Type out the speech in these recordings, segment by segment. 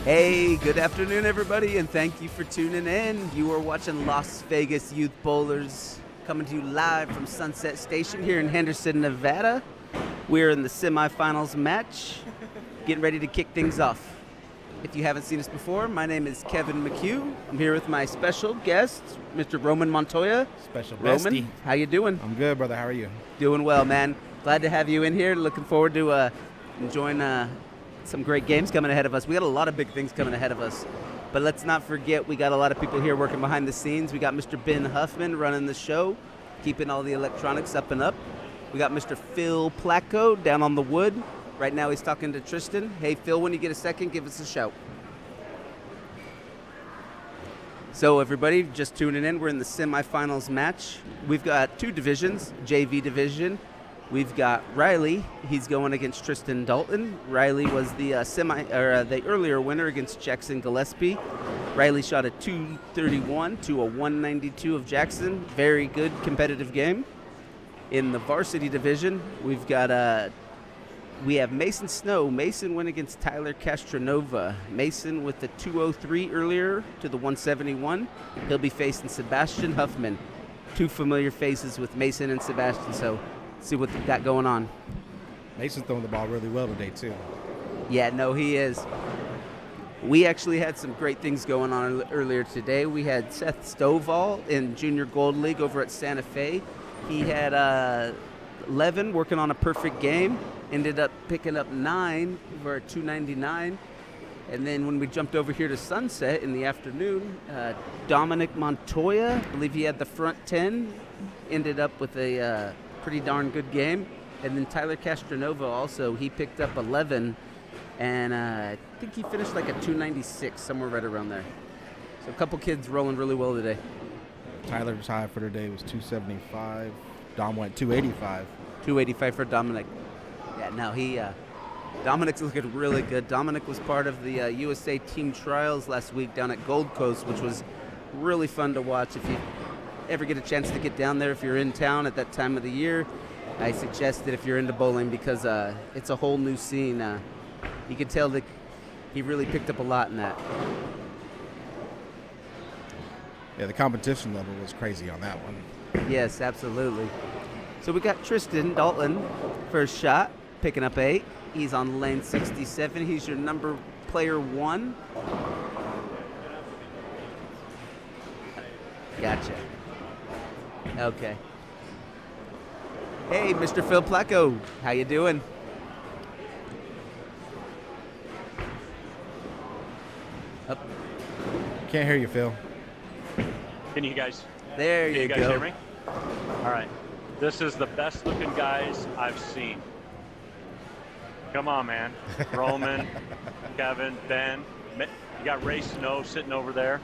Hey, good afternoon, everybody, and thank you for tuning in. You are watching Las Vegas Youth Bowlers, coming to you live from Sunset Station here in Henderson, Nevada. We're in the semifinals match, getting ready to kick things off. If you haven't seen us before, my name is Kevin McHugh. I'm here with my special guest, Mr. Roman Montoya. Special Roman, bestie. how you doing? I'm good, brother. How are you? Doing well, man. Glad to have you in here. Looking forward to enjoying some great games coming ahead of us. We got a lot of big things coming ahead of us. But let's not forget, we got a lot of people here working behind the scenes. We got Mr. Ben Huffman running the show, keeping all the electronics up and up. We got Mr. Phil Placco down on the wood. Right now he's talking to Tristan. Hey, Phil, when you get a second, give us a shout. So everybody, just tuning in, we're in the semifinals match. We've got two divisions, JV division. We've got Riley. He's going against Tristan Dalton. Riley was the the earlier winner against Jackson Gillespie. Riley shot a 231 to a 192 of Jackson. Very good competitive game. In the varsity division, we have Mason Snow. Mason went against Tyler Castronova. Mason with the 203 earlier to the 171. He'll be facing Sebastian Huffman. Two familiar faces with Mason and Sebastian, so see what they've got going on. Mason's throwing the ball really well today, too. Yeah, no, he is. We actually had some great things going on earlier today. We had Seth Stovall in Junior Gold League over at Santa Fe. He had 11 working on a perfect game. Ended up picking up 9 for a 299. And then when we jumped over here to Sunset in the afternoon, Dominic Montoya, I believe he had the front 10, ended up with a pretty darn good game. And then Tyler Castronova also, he picked up 11, and I think he finished like a 296, somewhere right around there. So a couple kids rolling really well today. Tyler's high for today was 275. Dom went 285. 285 for Dominic. Yeah, no, Dominic's looking really good. Dominic was part of the USA Team Trials last week down at Gold Coast, which was really fun to watch. If you ever get a chance to get down there, if you're in town at that time of the year, I suggest that if you're into bowling, because it's a whole new scene. You can tell that he really picked up a lot in that. Yeah, the competition level was crazy on that one. Yes, absolutely. So we got Tristan Dalton, first shot, picking up 8. He's on lane 67. He's your number player 1. Gotcha. Okay. Hey, Mr. Phil Placco, how you doing? Up. Can't hear you, Phil. Can you guys? There Can you guys go. hear me? All right. This is the best looking guys I've seen. Come on, man. Roman, Kevin, Ben. You got Ray Snow sitting over there.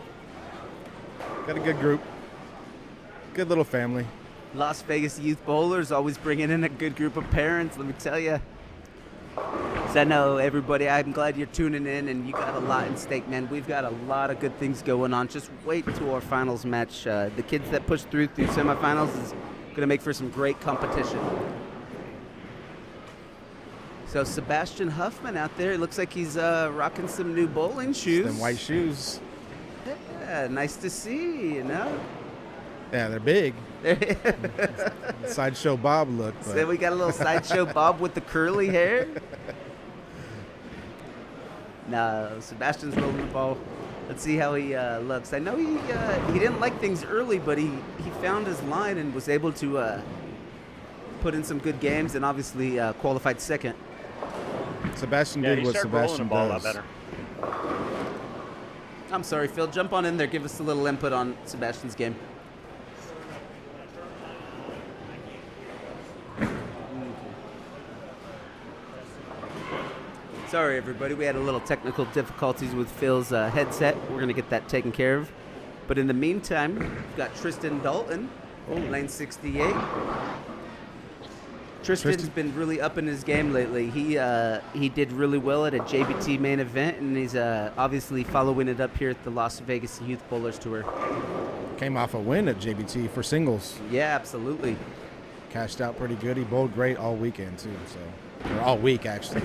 Got a good group. Good little family. Las Vegas Youth Bowlers always bringing in a good group of parents, let me tell you. So I know everybody, I'm glad you're tuning in, and you got a lot in stake, man. We've got a lot of good things going on. Just wait until our finals match. The kids that push through semifinals is going to make for some great competition. So Sebastian Huffman out there, it looks like he's rocking some new bowling shoes. Them white shoes. Yeah, nice to see, you know. Yeah, they're big. Sideshow Bob look. But. So we got a little sideshow Bob with the curly hair. No, Sebastian's rolling the ball. Let's see how he looks. I know he didn't like things early, but he found his line and was able to put in some good games, and obviously qualified second. Sebastian Yeah, did he what started rolling the Sebastian ball a lot does. better. I'm sorry, Phil. Jump on in there. Give us a little input on Sebastian's game. Sorry, everybody. We had a little technical difficulties with Phil's headset. We're going to get that taken care of. But in the meantime, we've got Tristan Dalton, lane 68. Tristan's been really up in his game lately. He did really well at a JBT main event, and he's obviously following it up here at the Las Vegas Youth Bowlers Tour. Came off a win at JBT for singles. Yeah, absolutely. Cashed out pretty good. He bowled great all weekend, too. So, or all week, actually.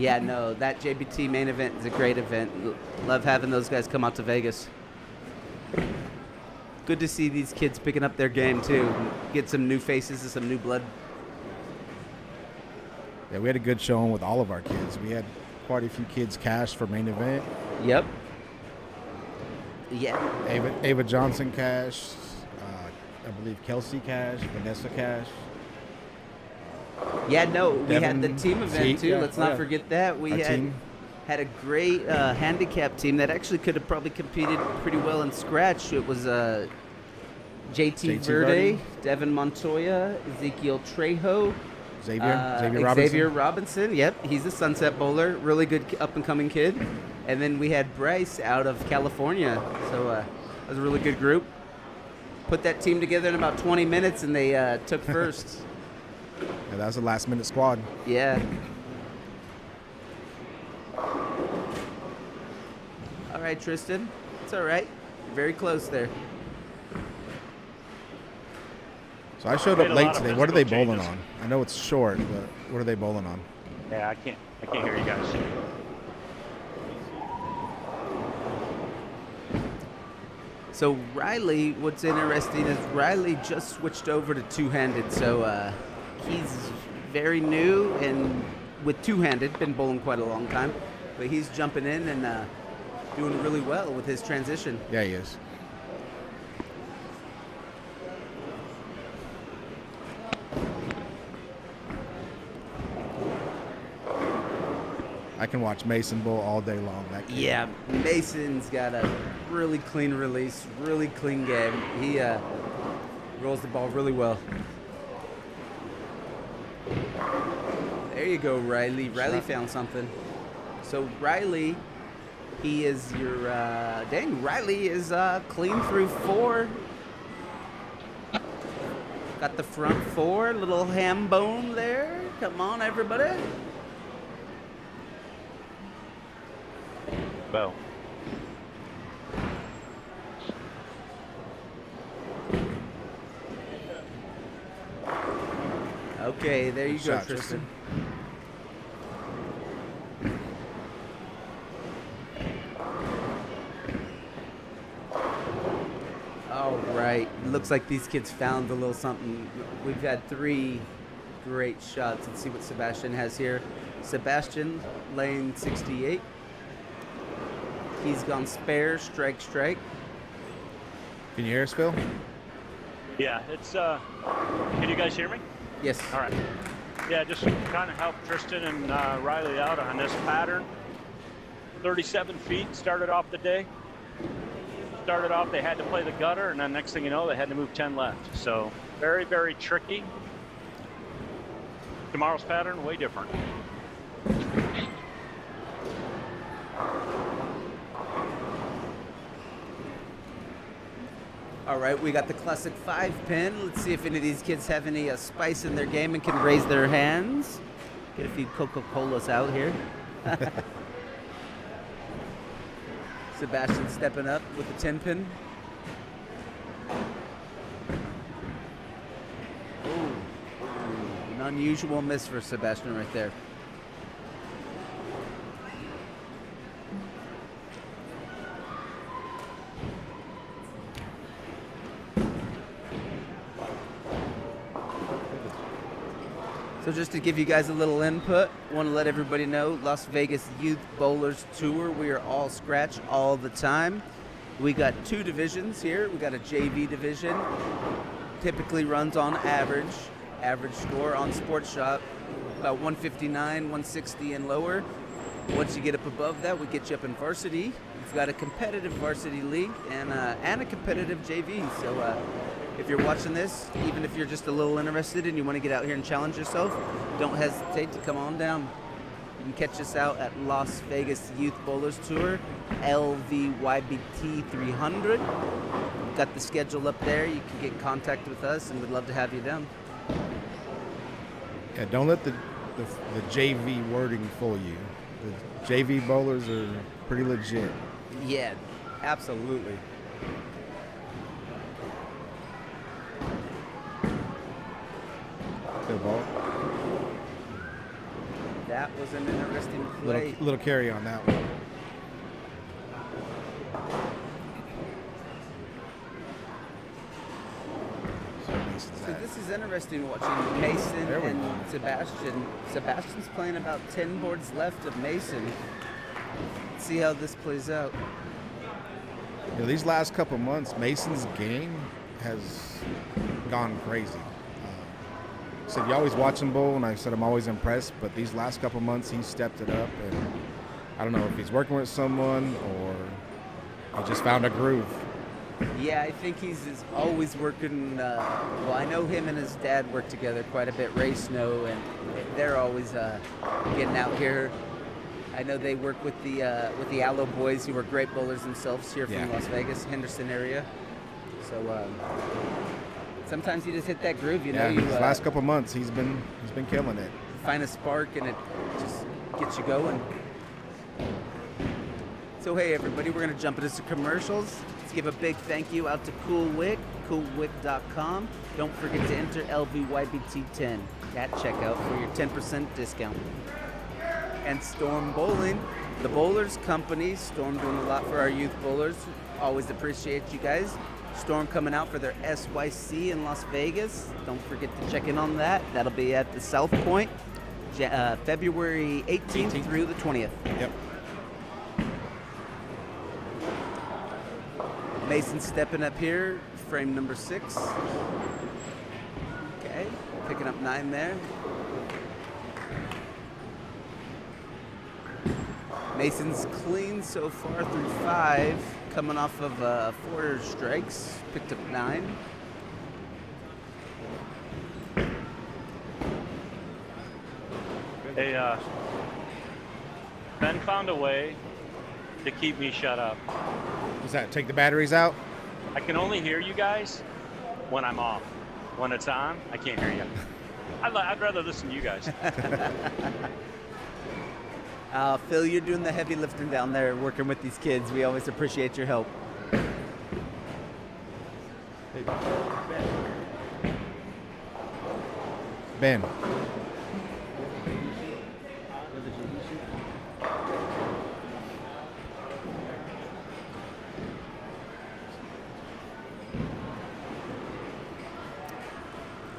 Yeah, no, that JBT main event is a great event. Love having those guys come out to Vegas. Good to see these kids picking up their game too. Get some new faces and some new blood. Yeah, we had a good showing with all of our kids. We had quite a few kids cash for main event. Yep. Yeah. Ava Johnson cash. I believe Kelsey cash. Vanessa cash. Yeah, no, we had Devin the team event Zeke, too. yeah. Let's Oh, not yeah. forget that. We Our had team. a great handicap team that actually could have probably competed pretty well in scratch. It was JT Verde, Devin Montoya, Ezekiel Trejo, Xavier Robinson. Robinson. Yep, he's a Sunset Bowler, really good up and coming kid. And then we had Bryce out of California. So that was a really good group. Put that team together in about 20 minutes, and they took first. Yeah, that was a last minute squad. Yeah. All right, Tristan. It's all right. You're very close there. So I showed Made up a late lot of today. What are they physical bowling changes. on? I know it's short, but what are they bowling on? Yeah, I can't hear you guys. So Riley, what's interesting is Riley just switched over to two-handed. So he's very new and with two-handed, been bowling quite a long time. But he's jumping in and doing really well with his transition. Yeah, he is. I can watch Mason bowl all day long. That kid. Yeah, Mason's got a really clean release, really clean game. He rolls the ball really well. There you go, Riley. Riley found something. So Riley, he is your, Riley is clean through four. Got the front four, little ham bone there. Come on, everybody. Bo. Okay, there you Good go, shot, Tristan. All right. Looks like these kids found a little something. We've had three great shots. Let's see what Sebastian has here. Sebastian, lane 68. He's gone spare, strike, strike. Can you hear us, Phil? Yeah, it's can you guys hear me? Yes. All right. Yeah, just kind of help Tristan and Riley out on this pattern. 37 feet started off the day. Started off, they had to play the gutter, and then next thing you know, they had to move 10 left. So very, very tricky. Tomorrow's pattern, way different. All right, we got the classic 5-pin. Let's see if any of these kids have any spice in their game and can raise their hands. Get a few Coca-Colas out here. Sebastian stepping up with the 10-pin. Ooh, an unusual miss for Sebastian right there. So just to give you guys a little input, want to let everybody know, Las Vegas Youth Bowlers Tour, we are all scratch all the time. We got two divisions here. We got a JV division, typically runs on average score on Sports Shop, about 159, 160 and lower. Once you get up above that, we get you up in varsity. We've got a competitive varsity league and a competitive JV. So if you're watching this, even if you're just a little interested and you want to get out here and challenge yourself, don't hesitate to come on down. You can catch us out at Las Vegas Youth Bowlers Tour, LVYBT 300. We've got the schedule up there. You can get in contact with us, and we'd love to have you down. Yeah, don't let the JV wording fool you. The JV bowlers are pretty legit. Yeah, absolutely. Good ball. That was was an interesting play. Little carry on that one. So this is interesting watching Mason and Sebastian. Sebastian's playing about 10 boards left of Mason. Let's see how this plays out. You know, these last couple months, Mason's game has gone crazy. Said you always watch him bowl, and I said I'm always impressed. But these last couple months, he's stepped it up, and I don't know if he's working with someone or he just found a groove. Yeah, I think he's always working. Well, I know him and his dad work together quite a bit. Ray Snow, and they're always getting out here. I know they work with the Aloe boys, who are great bowlers themselves here from Las Vegas, Henderson area. So sometimes you just hit that groove, you know. Yeah, these last couple months, he's been killing it. Find a spark, and it just gets you going. So hey, everybody, we're gonna jump into some commercials. Let's give a big thank you out to Cool Wick, coolwick.com. Don't forget to enter LVYBT10 at checkout for your 10% discount. And Storm Bowling, the Bowlers Company. Storm doing a lot for our youth bowlers. Always appreciate you guys. Storm coming out for their SYC in Las Vegas. Don't forget to check in on that. That'll be at the South Point, February 18th through the 20th. Yep. Mason stepping up here, frame number 6. Okay, picking up 9 there. Mason's clean so far through 5, coming off of 4 strikes, picked up 9. Hey, Ben found a way to keep me shut up. What's that? Take the batteries out? I can only hear you guys when I'm off. When it's on, I can't hear you. I'd rather listen to you guys. Phil, you're doing the heavy lifting down there, working with these kids. We always appreciate your help. Hey, Ben.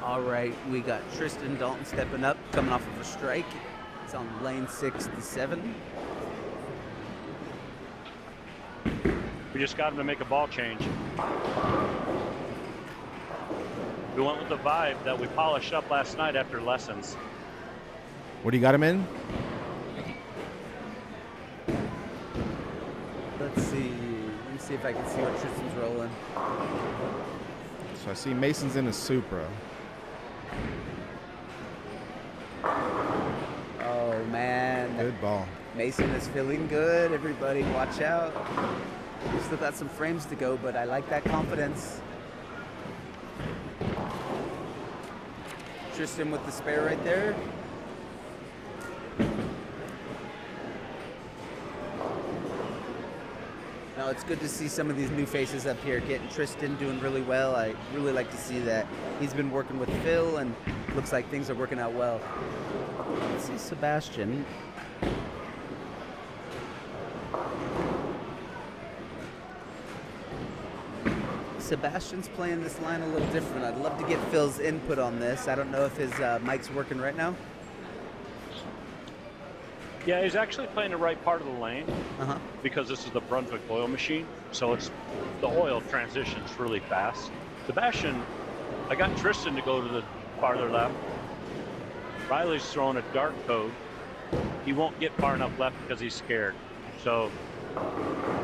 All right, we got Tristan Dalton stepping up, coming off of a strike. It's on lane 67. We just got him to make a ball change. We went with the vibe that we polished up last night after lessons. What do you got him in? Let's see. Let me see if I can see what Tristan's rolling. So I see Mason's in a Supra. Oh, man. Good ball. Mason is feeling good. Everybody watch out. We still got some frames to go, but I like that confidence. Tristan with the spare right there. Now it's good to see some of these new faces up here. Getting Tristan doing really well. I really like to see that. He's been working with Phil, and looks like things are working out well. Let's see Sebastian. Sebastian's playing this line a little different. I'd love to get Phil's input on this. I don't know if his mic's working right now. Yeah, he's actually playing the right part of the lane because this is the Brunswick oil machine, so it's the oil transitions really fast. Sebastian, I got Tristan to go to the farther left. Riley's throwing a dart code. He won't get far enough left because he's scared. So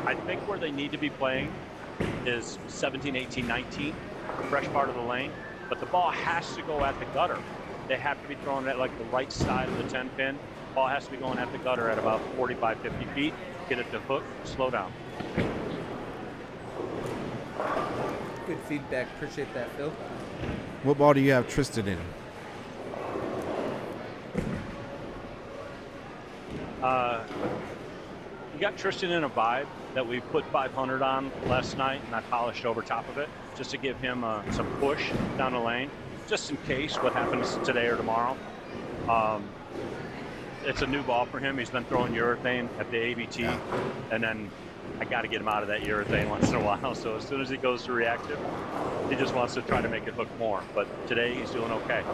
I think where they need to be playing is 17, 18, 19, fresh part of the lane, but the ball has to go at the gutter. They have to be throwing it like the right side of the 10 pin. Ball has to be going at the gutter at about 45, 50 feet. Get it to hook, slow down. Good feedback. Appreciate that, Phil. What ball do you have Tristan in? You got Tristan in a vibe that we put 500 on last night, and I polished over top of it just to give him some push down the lane, just in case what happens today or tomorrow. it's a new ball for him. He's been throwing urethane at the ABT, and then I got to get him out of that urethane once in a while. So as soon as he goes to reactive, he just wants to try to make it hook more. But today he's doing okay.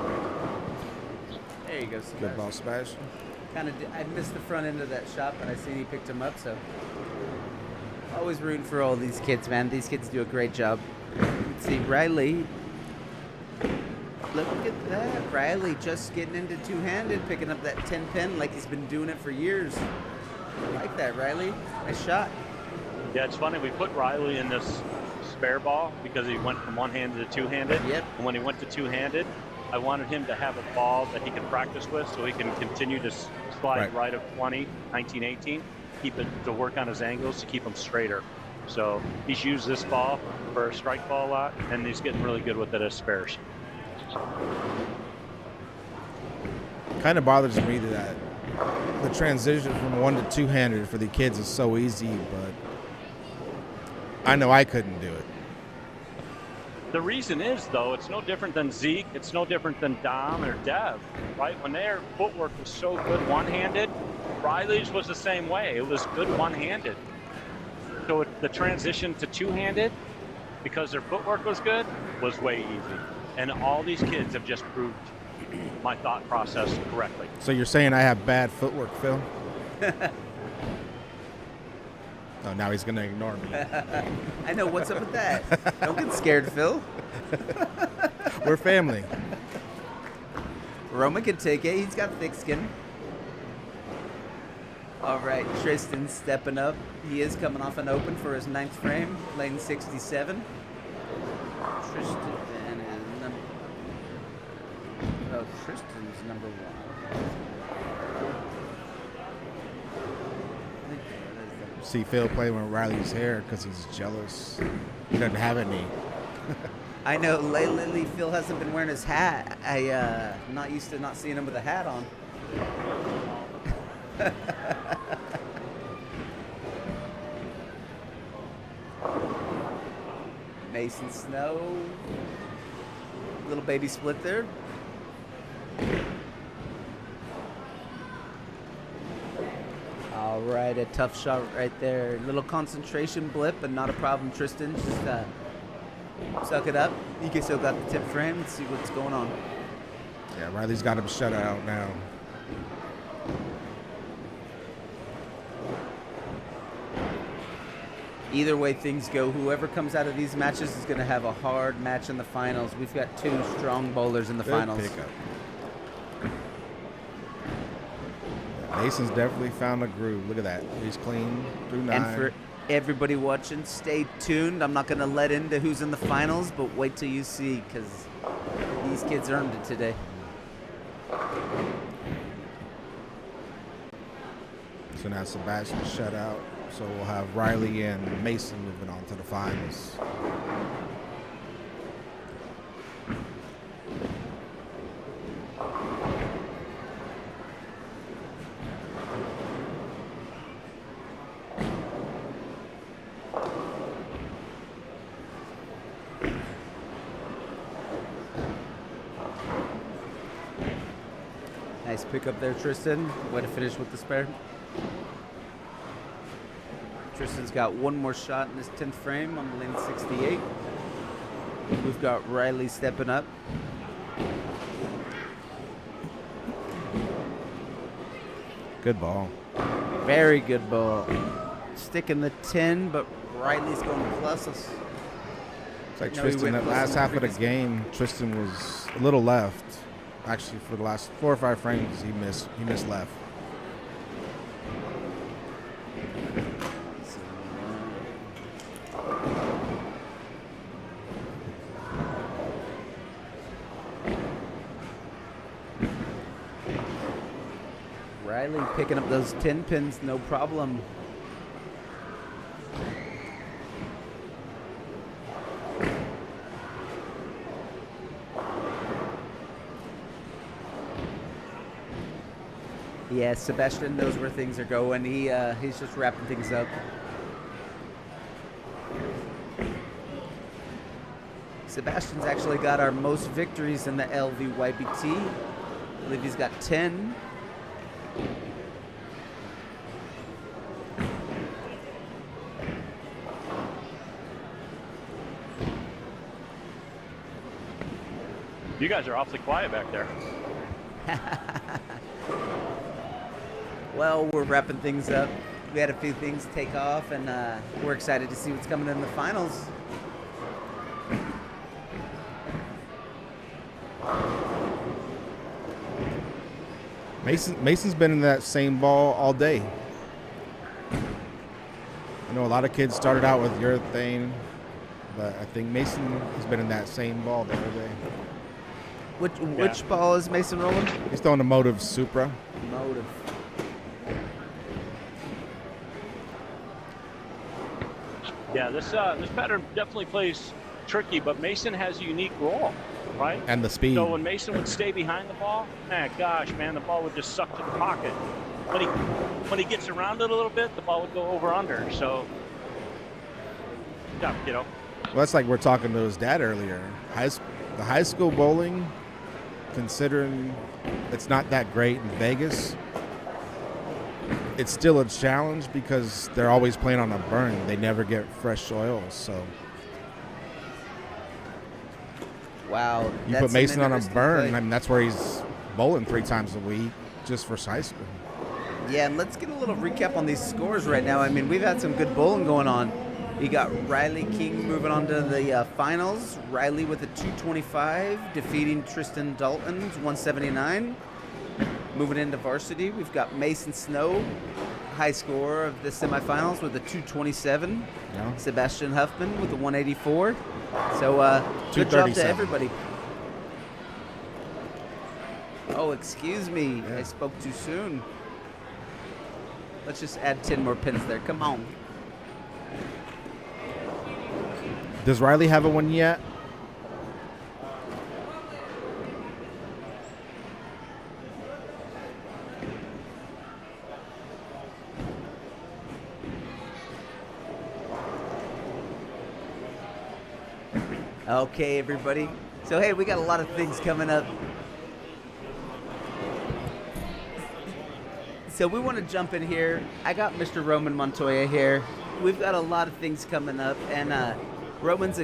There you go, Sebastian. Good ball, Sebastian. I missed the front end of that shot, but I seen he picked him up. So always rooting for all these kids, man. These kids do a great job. Let's see, Riley. Look at that. Riley just getting into two-handed, picking up that 10 pin like he's been doing it for years. I like that, Riley. Nice shot. Yeah, it's funny. We put Riley in this spare ball because he went from one-handed to two-handed. Yep. And when he went to two-handed, I wanted him to have a ball that he can practice with so he can continue to slide right of 20, 19, 18, keep it to work on his angles to keep him straighter. So he's used this ball for a strike ball a lot, and he's getting really good with it as spares. Kind of bothers me that the transition from one to two-handed for the kids is so easy, but I know I couldn't do it. The reason is, though, it's no different than Zeke. It's no different than Dom or Dev, right? When their footwork was so good one-handed, Riley's was the same way. It was good one-handed. So the transition to two-handed, because their footwork was good, was way easy. And all these kids have just proved my thought process correctly. So you're saying I have bad footwork, Phil? Oh, now he's going to ignore me. I know. What's up with that? Don't get scared, Phil. We're family. Roman can take it. He's got thick skin. All right, Tristan stepping up. He is coming off an open for his 9th frame, lane 67. Tristan is number... Oh, Tristan's number 1. See Phil playing with Riley's hair because he's jealous. He doesn't have any. I know. Lately, Phil hasn't been wearing his hat. I'm not used to not seeing him with a hat on. Mason Snow. Little baby split there. All right, a tough shot right there. Little concentration blip, but not a problem, Tristan. Just suck it up. You can still got the tip frame. Let's see what's going on. Yeah, Riley's got him shut out now. Either way things go, whoever comes out of these matches is going to have a hard match in the finals. We've got 2 strong bowlers in the finals. Pickup. Mason's definitely found a groove. Look at that. He's clean through 9. And for everybody watching, stay tuned. I'm not going to let into who's in the finals, but wait till you see, because these kids earned it today. So now Sebastian shut out. So we'll have Riley and Mason moving on to the finals. Nice pick up there, Tristan. Way to finish with the spare. Tristan's got one more shot in his 10th frame on lane 68. We've got Riley stepping up. Good ball. Very good ball. Sticking the 10, but Riley's going to plus us. It's like No, Tristan, he went that last plus in the half of the previous game, Tristan was a little left. Actually, for the last 4 or 5 frames, he missed left. Riley picking up those 10 pins, no problem. Yeah, Sebastian knows where things are going. He's just wrapping things up. Sebastian's actually got our most victories in the LVYBT. I believe he's got 10. You guys are awfully quiet back there. Well, we're wrapping things up. We had a few things take off, and we're excited to see what's coming in the finals. Mason's been in that same ball all day. I know a lot of kids started out with urethane, but I think Mason has been in that same ball the whole day. Which ball is Mason rolling? He's throwing a Motive Supra. Motive. Yeah, this pattern definitely plays tricky, but Mason has a unique role, right? And the speed. So when Mason would stay behind the ball, the ball would just suck to the pocket. When he gets around it a little bit, the ball would go over under. So, good job, kiddo. Well, that's like we're talking to his dad earlier. The high school bowling, considering it's not that great in Vegas, it's still a challenge because they're always playing on a burn. They never get fresh soil. So, wow, you put Mason on a burn. I mean, that's where he's bowling 3 times a week just for high school. Yeah, and let's get a little recap on these scores right now. I mean, we've had some good bowling going on. You got Riley King moving on to the finals. Riley with a 225, defeating Tristan Dalton's 179. Moving into varsity, we've got Mason Snow, high scorer of the semifinals with a 227. Yeah. Sebastian Huffman with a 184. So good job to everybody. Oh, excuse me. Yeah. I spoke too soon. Let's just add 10 more pins there. Come on. Does Riley have a one yet? Okay, everybody. So, hey, we got a lot of things coming up. So we want to jump in here. I got Mr. Roman Montoya here. We've got a lot of things coming up, and Roman's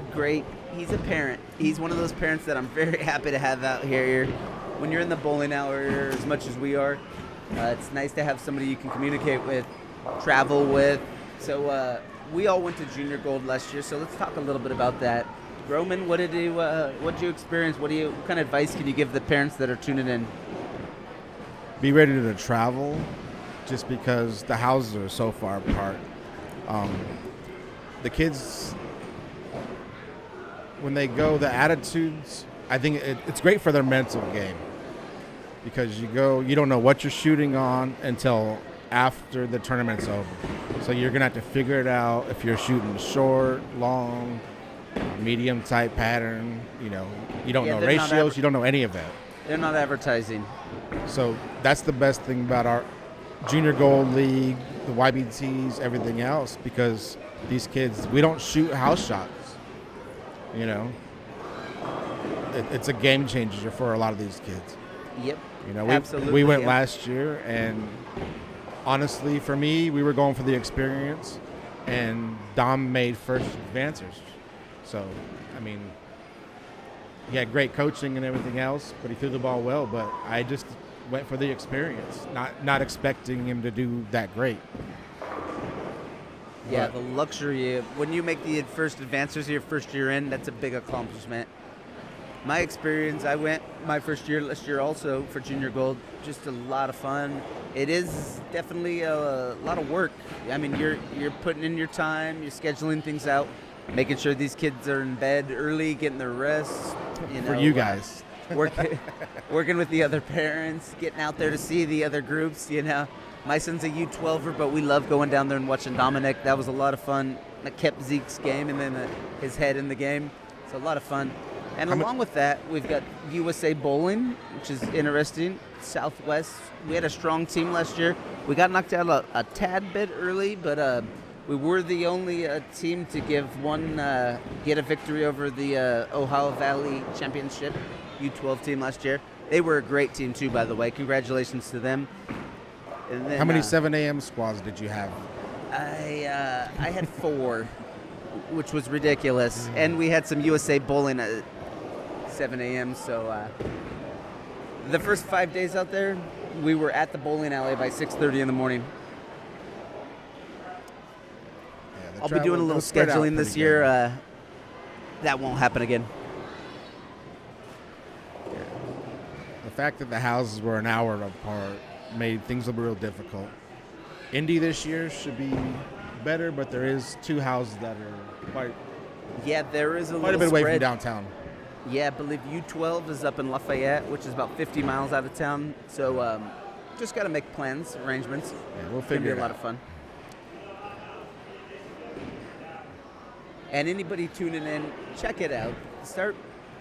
he's a parent. He's one of those parents that I'm very happy to have out here. When you're in the bowling hour as much as we are, it's nice to have somebody you can communicate with, travel with. So we all went to Junior Gold last year, so let's talk a little bit about that. Roman, what did you experience? What kind of advice can you give the parents that are tuning in? Be ready to travel, just because the houses are so far apart. The kids, when they go, the attitudes, I think it's great for their mental game, because you don't know what you're shooting on until after the tournament's over. So you're gonna have to figure it out if you're shooting short, long, medium type pattern. You don't know ratios, you don't know any of that. They're not advertising. So that's the best thing about our Junior Gold League, the YBTs, everything else, because these kids, we don't shoot house shots. It's a game changer for a lot of these kids. Yep. Absolutely, we went last year, and honestly, for me, we were going for the experience, and Dom made first advancers. So, I mean, he had great coaching and everything else, but he threw the ball well. But I just went for the experience, not expecting him to do that great. Yeah, the luxury of when you make the first advancers your first year in, that's a big accomplishment. My experience, I went my first year last year also for Junior Gold, just a lot of fun. It is definitely a lot of work. I mean, you're putting in your time, you're scheduling things out, making sure these kids are in bed early, getting their rest. For you guys. Working with the other parents, getting out there to see the other groups, My son's a U12er, but we love going down there and watching Dominic. That was a lot of fun. That kept Zeke's game and then his head in the game. It's a lot of fun. And along with that, we've got USA Bowling, which is interesting. Southwest, we had a strong team last year. We got knocked out a tad bit early, but we were the only team to get a victory over the Ohio Valley Championship U12 team last year. They were a great team too, by the way. Congratulations to them. And then, how many 7 a.m. squads did you have? I had 4, which was ridiculous. And we had some USA Bowling. 7 a.m. So the first 5 days out there, we were at the bowling alley by 6:30 in the morning. Yeah, I'll be doing a little scheduling this year. That won't happen again. The fact that the houses were an hour apart made things a real difficult. Indy this year should be better, but there is 2 houses that are quite There is a bit away from downtown. Yeah, I believe U12 is up in Lafayette, which is about 50 miles out of town. So just got to make plans, arrangements. Yeah, we'll It's going to figure be it a lot out. of fun. And anybody tuning in, check it out.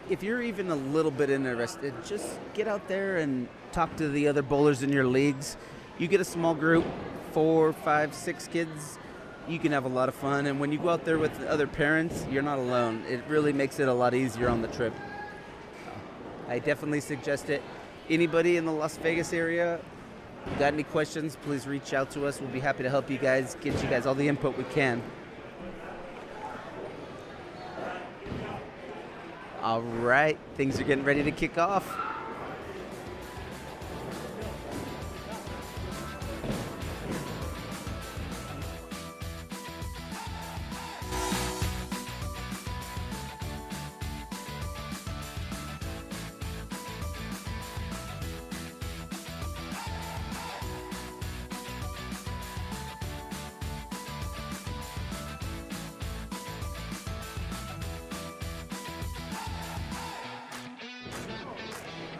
If you're even a little bit interested, just get out there and talk to the other bowlers in your leagues. You get a small group, 4, 5, 6 kids, you can have a lot of fun. And when you go out there with other parents, you're not alone. It really makes it a lot easier on the trip. I definitely suggest it. Anybody in the Las Vegas area, got any questions, please reach out to us. We'll be happy to help you guys, get you guys all the input we can. All right, things are getting ready to kick off.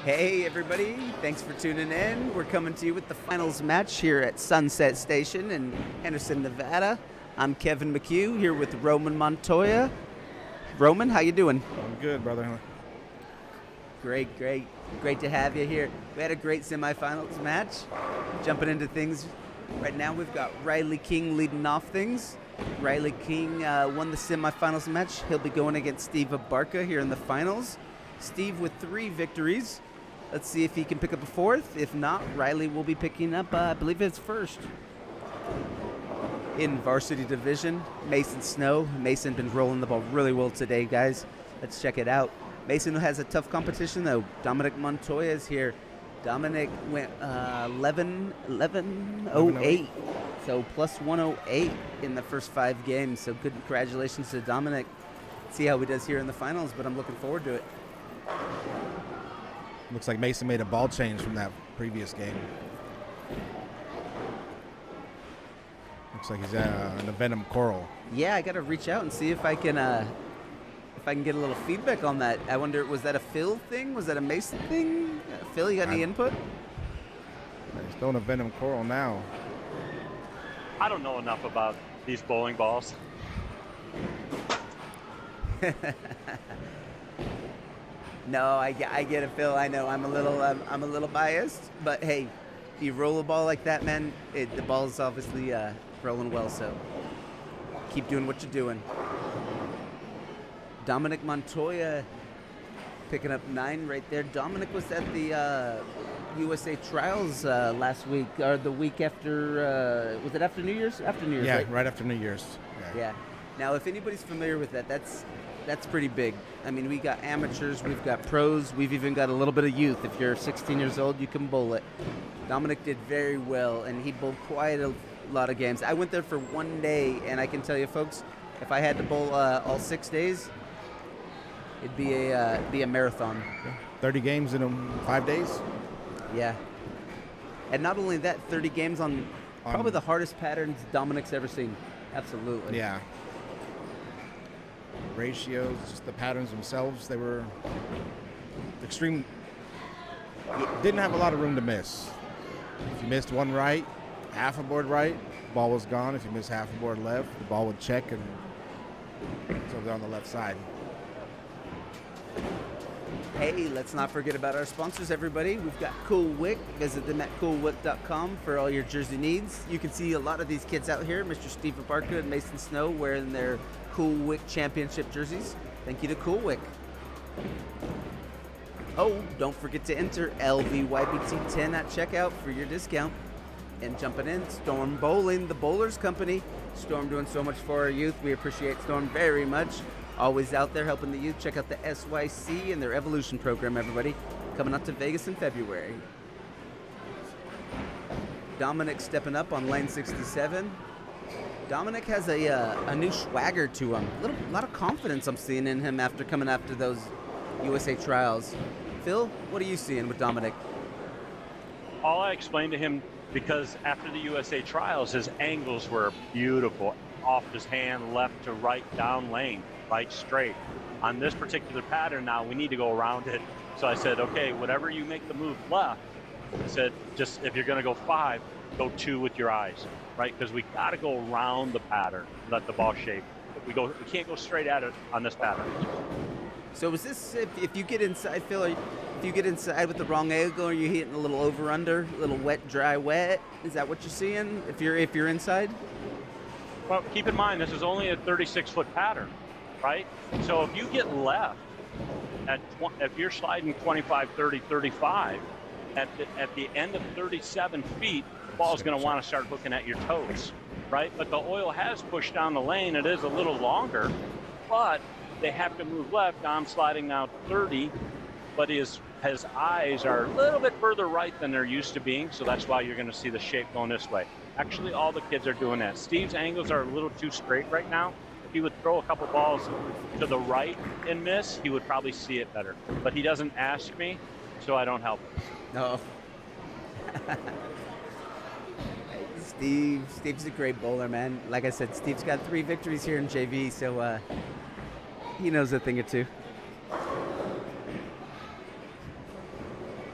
Hey everybody, thanks for tuning in. We're coming to you with the finals match here at Sunset Station in Henderson, Nevada. I'm Kevin McHugh here with Roman Montoya. Roman, how you doing? I'm good, brother. Great to have you here. We had a great semifinals match. Jumping into things, right now we've got Riley King leading off things. Riley King won the semifinals match. He'll be going against Steve Abarca here in the finals. Steve with 3 victories. Let's see if he can pick up a 4th. If not, Riley will be picking up, I believe it's 1st. In varsity division, Mason Snow. Mason been rolling the ball really well today, guys. Let's check it out. Mason has a tough competition, though. Dominic Montoya is here. Dominic went 11-08, so plus 108 in the first 5 games. So good congratulations to Dominic. See how he does here in the finals, but I'm looking forward to it. Looks like Mason made a ball change from that previous game. Looks like he's in a Venom Coral. Yeah, I got to reach out and see if I can get a little feedback on that. I wonder, was that a Phil thing? Was that a Mason thing? Phil, you got any input? He's throwing a Venom Coral now. I don't know enough about these bowling balls. No, I get it, Phil. I know I'm a little biased, but hey, you roll a ball like that, man. The ball is obviously rolling well, so keep doing what you're doing. Dominic Montoya picking up 9 right there. Dominic was at the USA Trials last week, or the week after. Was it after New Year's? After New Year's, Yeah, right? right after New Year's. Yeah. Now, if anybody's familiar with that, that's pretty big. I mean, we got amateurs, we've got pros, we've even got a little bit of youth. If you're 16 years old, you can bowl it. Dominic did very well, and he bowled quite a lot of games. I went there for 1 day, and I can tell you, folks, if I had to bowl all 6 days, it'd be a marathon. 30 games in 5 days? Yeah. And not only that, 30 games on probably the hardest patterns Dominic's ever seen. Absolutely. Yeah. Ratios, just the patterns themselves, they were extreme. Didn't have a lot of room to miss. If you missed one right, half a board right, ball was gone. If you missed half a board left, the ball would check and it's over there on the left side. Hey, let's not forget about our sponsors, everybody. We've got Cool Wick. Visit them at coolwick.com for all your jersey needs. You can see a lot of these kids out here, Mr. Steve Abarca and Mason Snow, wearing their Cool Wick championship jerseys. Thank you to Cool Wick. Oh, don't forget to enter LVYBT10 at checkout for your discount. And jumping in, Storm Bowling, the Bowlers Company. Storm doing so much for our youth. We appreciate Storm very much. Always out there helping the youth. Check out the SYC and their Evolution program, everybody. Coming up to Vegas in February. Dominic stepping up on lane 67. Dominic has a new swagger to him. A lot of confidence I'm seeing in him after coming after those USA trials. Phil, what are you seeing with Dominic? All I explained to him, because after the USA trials, his angles were beautiful. Off his hand, left to right, down lane, right straight. On this particular pattern now, we need to go around it. So I said, okay, whatever you make the move left, I said, just if you're going to go 5, go 2 with your eyes, right? Because we got to go around the pattern, let the ball shape. We can't go straight at it on this pattern. So is this, if you get inside, Phil, if you get inside with the wrong angle, are you hitting a little over-under, a little wet, dry, wet? Is that what you're seeing if you're inside? Well, keep in mind, this is only a 36-foot pattern, right? So if you get left, if you're sliding 25, 30, 35, at the end of 37 feet, the ball's going to want to start looking at your toes, right? But the oil has pushed down the lane. It is a little longer, but they have to move left. I'm sliding now 30, but his eyes are a little bit further right than they're used to being, so that's why you're going to see the shape going this way. Actually, all the kids are doing that. Steve's angles are a little too straight right now. If he would throw a couple balls to the right and miss, he would probably see it better. But he doesn't ask me, so I don't help him. No. Steve's a great bowler, man. Like I said, Steve's got 3 victories here in JV, so he knows a thing or two.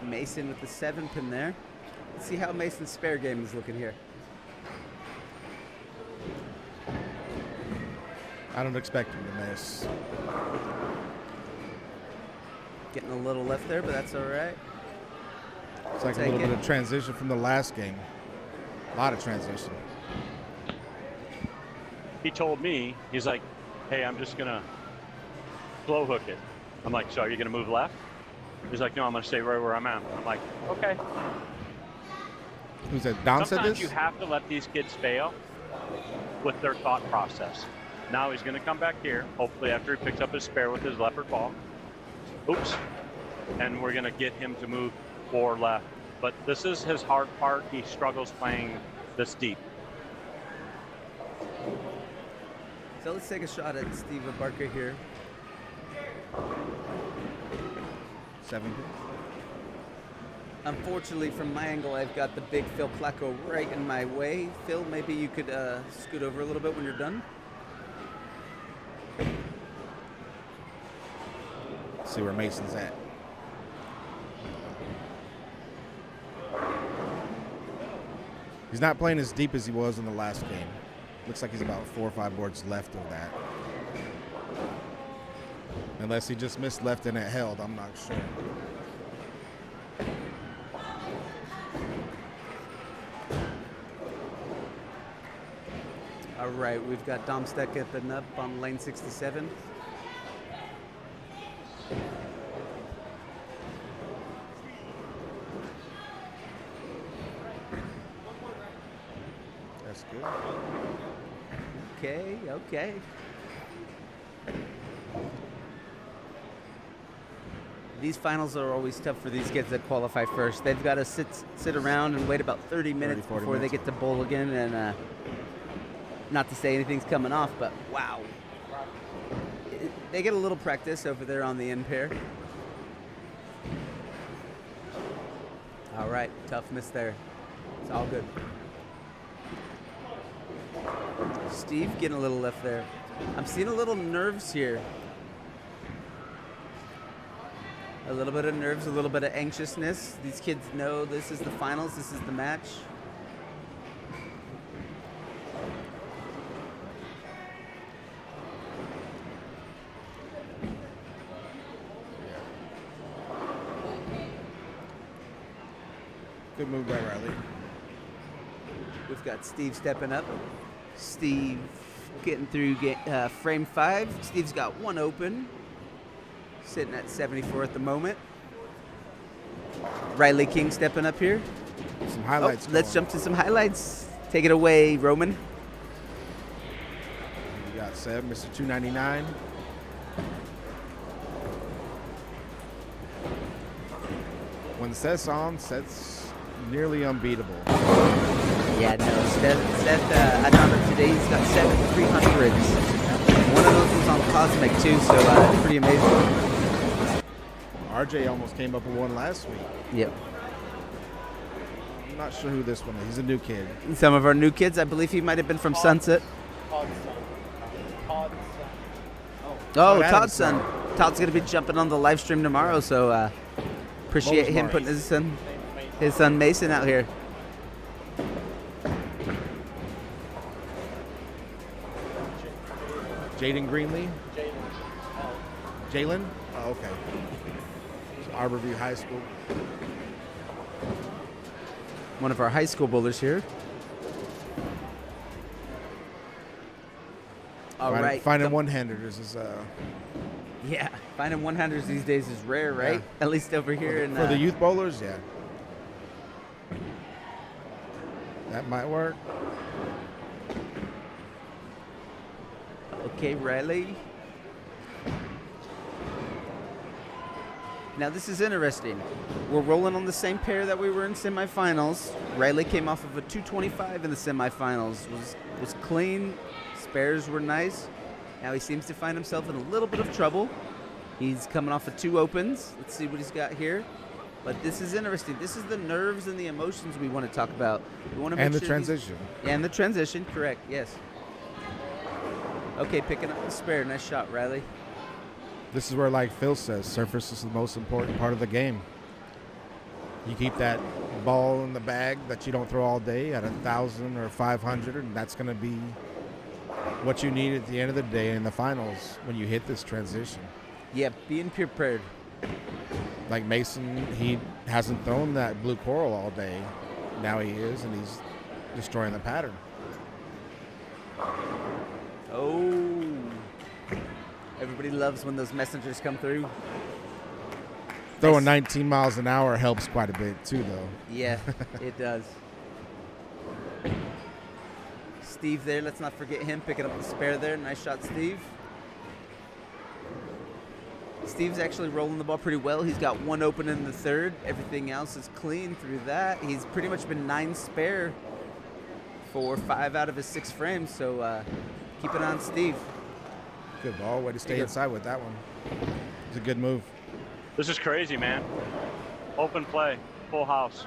Mason with the 7 pin there. Let's see how Mason's spare game is looking here. I don't expect him to miss. Getting a little left there, but that's all right. It's like a little bit of transition from the last game. A lot of transition. He told me, he's like, hey, I'm just going to slow hook it. I'm like, so are you going to move left? He's like, no, I'm going to stay right where I'm at. I'm like, okay. Who's that? Dom said Sometimes this? you have to let these kids fail with their thought process. Now he's going to come back here, hopefully after he picks up his spare with his leopard ball. Oops. And we're going to get him to move 4 left. But this is his hard part. He struggles playing this deep. So let's take a shot at Steve Barker here. 7 pins. Unfortunately, from my angle, I've got the big Phil Placco right in my way. Phil, maybe you could scoot over a little bit when you're done. See where Mason's at. He's not playing as deep as he was in the last game. Looks like he's about 4 or 5 boards left of that. Unless he just missed left and it held, I'm not sure. All right, we've got Dom stepping up on lane 67. That's good. Okay. These finals are always tough for these kids that qualify first. They've got to sit around and wait about 30 minutes before they get to bowl again. And not to say anything's coming off, but wow. They get a little practice over there on the end pair. All right, tough miss there. It's all good. Steve getting a little left there. I'm seeing a little nerves here. A little bit of nerves, a little bit of anxiousness. These kids know this is the finals, this is the match. Good move by Riley. We've got Steve stepping up. Steve getting through frame 5. Steve's got 1 open. Sitting at 74 at the moment. Riley King stepping up here. Some highlights. Let's jump to some highlights. Take it away, Roman. You got Seb, Mr. 299. When Seth's on, Seth's nearly unbeatable. Yeah, no, Seth I found out today he's got 7 300s. One of those was on Cosmic too, so it's pretty amazing. RJ almost came up with one last week. Yep. I'm not sure who this one is. He's a new kid. Some of our new kids, I believe he might have been from Sunset. Oh, Todd's son. Todd's going to be jumping on the live stream tomorrow, so appreciate him putting his son Mason out here. Jaden Greenlee? Jalen? Oh, okay. It's Arborview High School. One of our high school bowlers here. All right. Finding one-handers is yeah, finding one-handers these days is rare, right? Yeah. At least over here in for the youth bowlers, yeah. That might work. Okay, Riley. Now this is interesting. We're rolling on the same pair that we were in semifinals. Riley came off of a 225 in the semifinals. Was clean. Spares were nice. Now he seems to find himself in a little bit of trouble. He's coming off of 2 opens. Let's see what he's got here. But this is interesting. This is the nerves and the emotions we want to talk about. We want to make and the sure transition. And the transition, correct, yes. Okay, picking up the spare. Nice shot, Riley. This is where, like Phil says, surface is the most important part of the game. You keep that ball in the bag that you don't throw all day at 1,000 or 500, and that's going to be what you need at the end of the day in the finals when you hit this transition. Yeah, being prepared. Like Mason, he hasn't thrown that blue coral all day. Now he is, and he's destroying the pattern. Oh. Everybody loves when those messengers come through. Throwing 19 miles an hour helps quite a bit too, though. Yeah, it does. Steve there, let's not forget him picking up the spare there. Nice shot, Steve. Steve's actually rolling the ball pretty well. He's got 1 open in the 3rd. Everything else is clean through that. He's pretty much been 9 spare for 5 out of his 6 frames, so keep it on Steve. Good ball. Way to stay inside with that one. It's a good move. This is crazy, man. Open play, full house.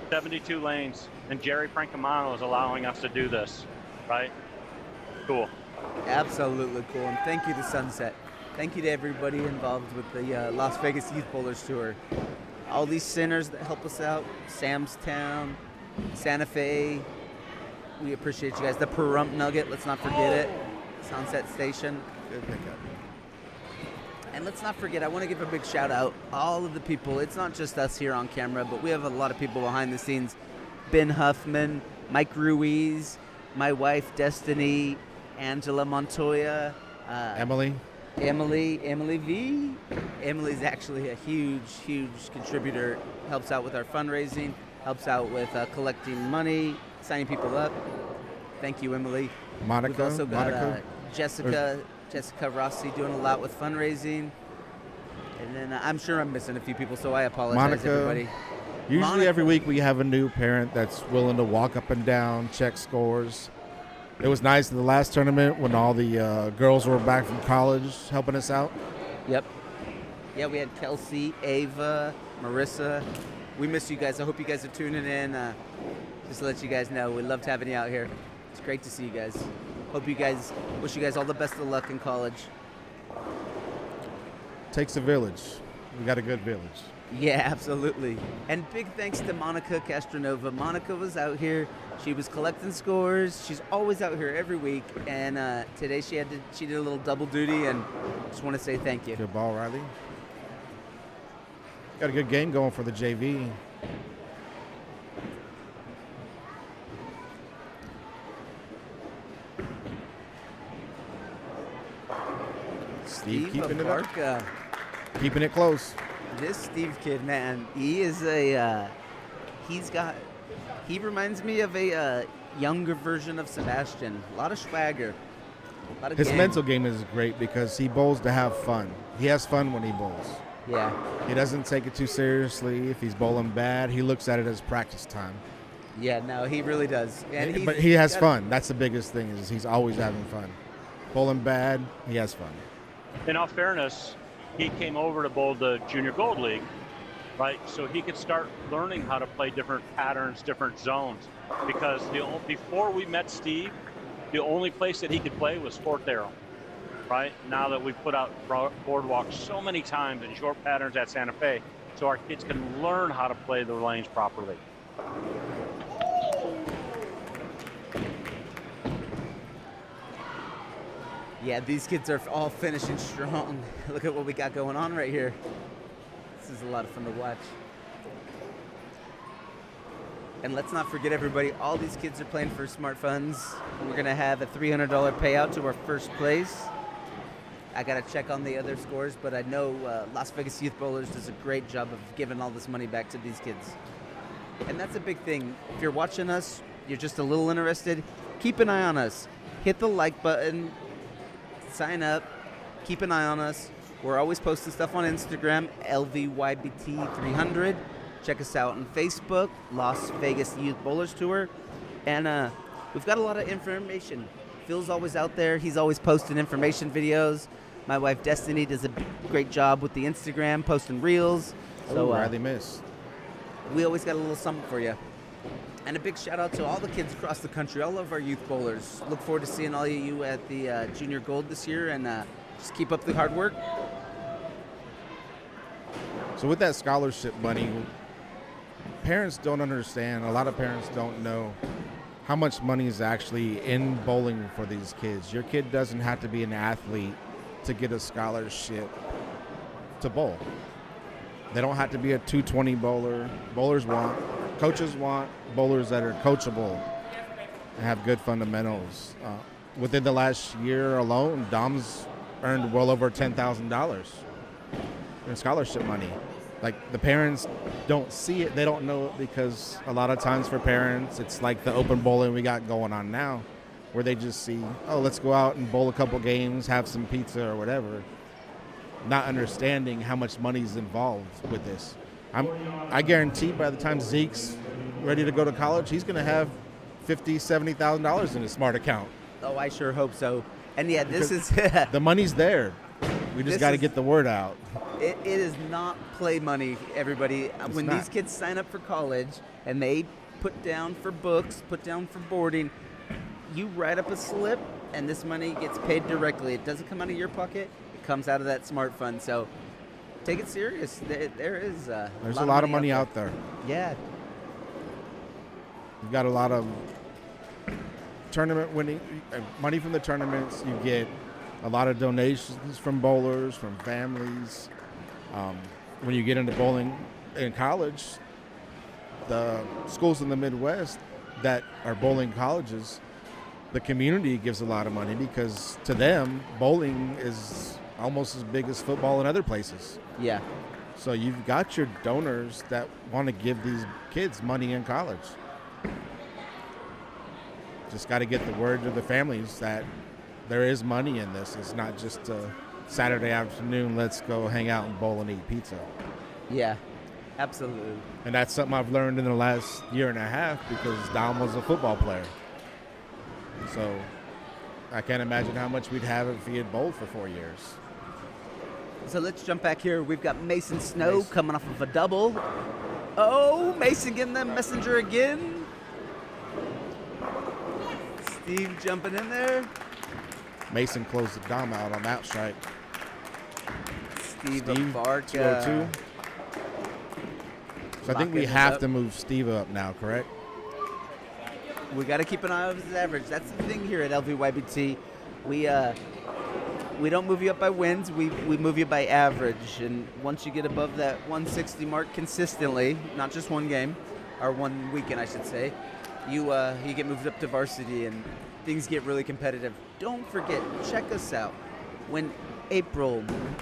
72 lanes, and Jerry Francomano is allowing us to do this, right? Cool. Absolutely cool, and thank you to Sunset. Thank you to everybody involved with the Las Vegas Youth Bowlers Tour. All these centers that help us out, Samstown, Santa Fe, we appreciate you guys. The Pahrump Nugget, let's not forget it. Sunset Station. Good pickup. And let's not forget, I want to give a big shout out all of the people. It's not just us here on camera, but we have a lot of people behind the scenes. Ben Huffman, Mike Ruiz, my wife Destiny, Angela Montoya, Emily V. Emily's actually a huge contributor. Helps out with our fundraising, helps out with collecting money, signing people up. Thank you, Emily. Monica. We've also got Jessica Rossi doing a lot with fundraising. And then I'm sure I'm missing a few people, so I apologize, everybody. Usually Monica. every week we have a new parent that's willing to walk up and down, check scores. It was nice in the last tournament when all the girls were back from college helping us out. Yep. Yeah, we had Kelsey, Ava, Marissa. We miss you guys. I hope you guys are tuning in. Just to let you guys know, we loved having you out here. It's great to see you guys. Wish you guys all the best of luck in college. Takes a village. We got a good village. Yeah, absolutely. And big thanks to Monica Castronova. Monica was out here. She was collecting scores. She's always out here every week. And today she did a little double duty, and just want to say thank you. Good ball, Riley. Got a good game going for the JV. Steve keeping it up. Keeping it close. This Steve kid, man, he reminds me of a younger version of Sebastian. A lot of swagger. A lot of His game. mental game is great because he bowls to have fun. He has fun when he bowls. Yeah. He doesn't take it too seriously. If he's bowling bad, he looks at it as practice time. Yeah, no, he really does. And But he has fun. That's the biggest thing, is he's always having fun. Bowling bad, he has fun. In all fairness, he came over to bowl the Junior Gold League, right? So he could start learning how to play different patterns, different zones. Because before we met Steve, the only place that he could play was fourth arrow, right? Now that we've put out boardwalks so many times and short patterns at Santa Fe, so our kids can learn how to play the lanes properly. Yeah, these kids are all finishing strong. Look at what we got going on right here. This is a lot of fun to watch. And let's not forget, everybody, all these kids are playing for smart funds. We're going to have a $300 payout to our first place. I got to check on the other scores, but I know Las Vegas Youth Bowlers does a great job of giving all this money back to these kids. And that's a big thing. If you're watching us, you're just a little interested, keep an eye on us. Hit the like button, sign up, keep an eye on us. We're always posting stuff on Instagram, LVYBT300. Check us out on Facebook, Las Vegas Youth Bowlers Tour. And we've got a lot of information. Phil's always out there. He's always posting information videos. My wife, Destiny, does a great job with the Instagram, posting reels. So Riley missed. We always got a little something for you. And a big shout out to all the kids across the country, all of our youth bowlers. Look forward to seeing all of you at the Junior Gold this year, and just keep up the hard work. So with that scholarship money, parents don't understand. A lot of parents don't know how much money is actually in bowling for these kids. Your kid doesn't have to be an athlete to get a scholarship to bowl. They don't have to be a 220 bowler. Coaches want bowlers that are coachable and have good fundamentals. Within the last year alone, Dom's earned well over $10,000 in scholarship money. Like, the parents don't see it, they don't know it, because a lot of times for parents, it's like the open bowling we got going on now, where they just see, oh, let's go out and bowl a couple games, have some pizza or whatever, not understanding how much money's involved with this. I guarantee by the time Zeke's ready to go to college, he's going to have $50,000, $70,000 in his smart account. Oh, I sure hope so. And yeah, this is the money's there. We just got to get the word out. It is not play money, everybody. When not. These kids sign up for college and they put down for books, put down for boarding, you write up a slip and this money gets paid directly. It doesn't come out of your pocket. It comes out of that smart fund. So take it serious. There's a lot of money out there. Yeah. You've got a lot of tournament winning money from the tournaments. You get a lot of donations from bowlers, from families. When you get into bowling in college, the schools in the Midwest that are bowling colleges, the community gives a lot of money, because to them, bowling is almost as big as football in other places. Yeah. So you've got your donors that want to give these kids money in college. Just got to get the word to the families that there is money in this. It's not just a Saturday afternoon, let's go hang out and bowl and eat pizza. Yeah, absolutely. And that's something I've learned in the last year and a half, because Dom was a football player. So I can't imagine how much we'd have if he had bowled for 4 years. So let's jump back here. We've got Mason Snow coming off of a double. Oh, Mason getting that messenger again. Steve jumping in there. Mason closed the Dom out on that strike. Steve Barca. 202. So I think we have to move Steve up now, correct? We got to keep an eye on his average. That's the thing here at LVYBT. We don't move you up by wins. We move you by average. And once you get above that 160 mark consistently, not just one game, or one weekend, I should say, you get moved up to varsity and things get really competitive. Don't forget, check us out. When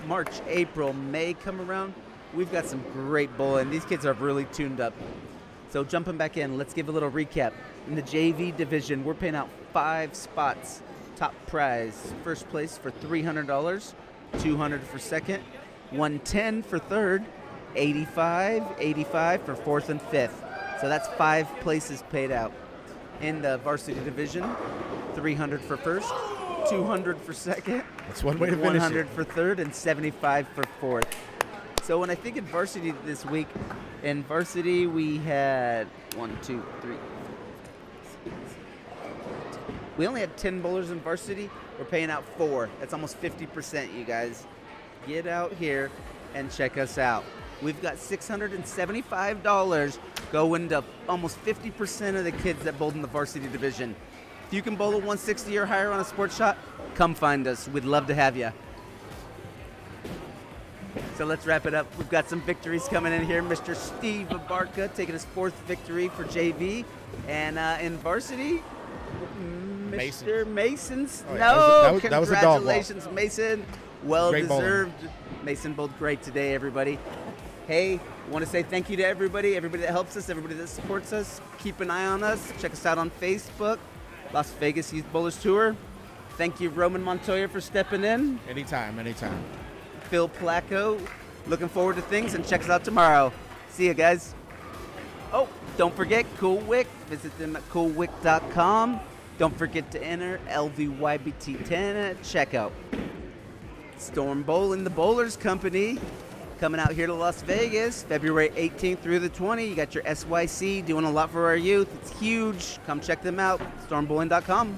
March, April, May come around, we've got some great bowling. These kids are really tuned up. So jumping back in, let's give a little recap. In the JV division, we're paying out 5 spots. Top prize, first place for $300, $200 for second, 110 for third, 85 for fourth and fifth. So that's 5 places paid out. In the varsity division, 300 for first, 200 for second, That's one way to finish 100 it. for third, and 75 for fourth. So when I think in varsity this week, in varsity we had 1, 2, 3. We only had 10 bowlers in varsity. We're paying out 4. That's almost 50%, you guys. Get out here and check us out. We've got $675 going to almost 50% of the kids that bowled in the varsity division. If you can bowl a 160 or higher on a sports shot, come find us. We'd love to have you. So let's wrap it up. We've got some victories coming in here. Mr. Steve Abarca taking his 4th victory for JV. And in varsity, Mr. Mason's. Oh, yeah, No, that was a dog walk. congratulations, Mason. Well Great bowling. deserved. Mason bowled great today, everybody. Hey, want to say thank you to everybody that helps us, everybody that supports us. Keep an eye on us. Check us out on Facebook, Las Vegas Youth Bowlers Tour. Thank you, Roman Montoya, for stepping in. Anytime. Phil Placco, looking forward to things, and check us out tomorrow. See you guys. Oh, don't forget Cool Wick. Visit them at coolwick.com. Don't forget to enter LVYBT10 at checkout. Storm Bowling, the Bowlers Company, coming out here to Las Vegas, February 18th through the 20th. You got your SYC doing a lot for our youth. It's huge. Come check them out. Stormbowling.com.